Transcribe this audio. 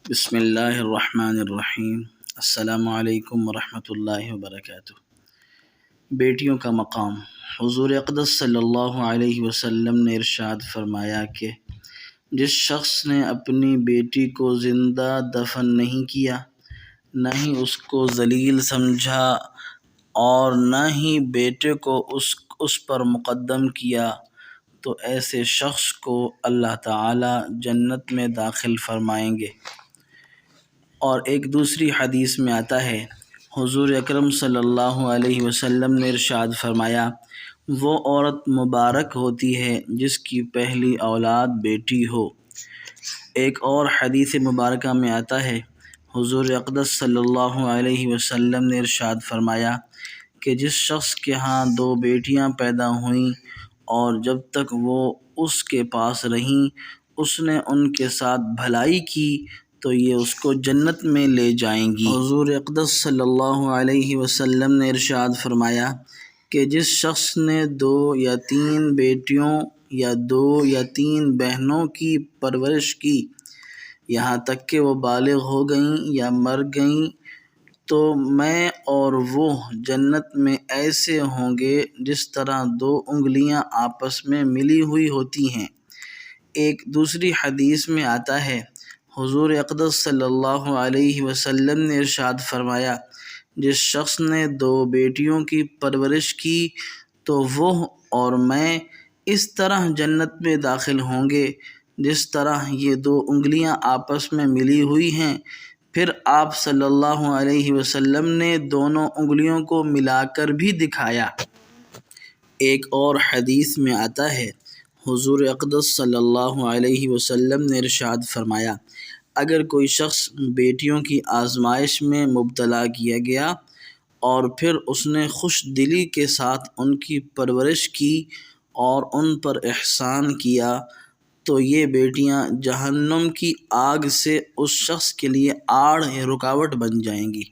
بسم اللہ الرحمن الرحیم۔ السلام علیکم ورحمۃ اللہ وبرکاتہ۔ بیٹیوں کا مقام۔ حضور اقدس صلی اللہ علیہ وسلم نے ارشاد فرمایا کہ جس شخص نے اپنی بیٹی کو زندہ دفن نہیں کیا، نہ ہی اس کو ذلیل سمجھا اور نہ ہی بیٹے کو اس پر مقدم کیا، تو ایسے شخص کو اللہ تعالی جنت میں داخل فرمائیں گے۔ اور ایک دوسری حدیث میں آتا ہے، حضور اکرم صلی اللہ علیہ وسلم نے ارشاد فرمایا، وہ عورت مبارک ہوتی ہے جس کی پہلی اولاد بیٹی ہو۔ ایک اور حدیث مبارکہ میں آتا ہے، حضور اقدس صلی اللہ علیہ وسلم نے ارشاد فرمایا کہ جس شخص کے ہاں 2 بیٹیاں پیدا ہوئیں اور جب تک وہ اس کے پاس رہیں اس نے ان کے ساتھ بھلائی کی تو یہ اس کو جنت میں لے جائیں گی۔ حضور اقدس صلی اللہ علیہ وسلم نے ارشاد فرمایا کہ جس شخص نے 2 یا 3 بیٹیوں یا 2 یا 3 بہنوں کی پرورش کی یہاں تک کہ وہ بالغ ہو گئیں یا مر گئیں، تو میں اور وہ جنت میں ایسے ہوں گے جس طرح 2 انگلیاں آپس میں ملی ہوئی ہوتی ہیں۔ ایک دوسری حدیث میں آتا ہے، حضور اقدس صلی اللہ علیہ وسلم نے ارشاد فرمایا، جس شخص نے 2 بیٹیوں کی پرورش کی تو وہ اور میں اس طرح جنت میں داخل ہوں گے جس طرح یہ 2 انگلیاں آپس میں ملی ہوئی ہیں۔ پھر آپ صلی اللہ علیہ وسلم نے دونوں انگلیوں کو ملا کر بھی دکھایا۔ ایک اور حدیث میں آتا ہے، حضور اقدس صلی اللہ علیہ وسلم نے ارشاد فرمایا، اگر کوئی شخص بیٹیوں کی آزمائش میں مبتلا کیا گیا اور پھر اس نے خوش دلی کے ساتھ ان کی پرورش کی اور ان پر احسان کیا تو یہ بیٹیاں جہنم کی آگ سے اس شخص کے لیے آڑ رکاوٹ بن جائیں گی۔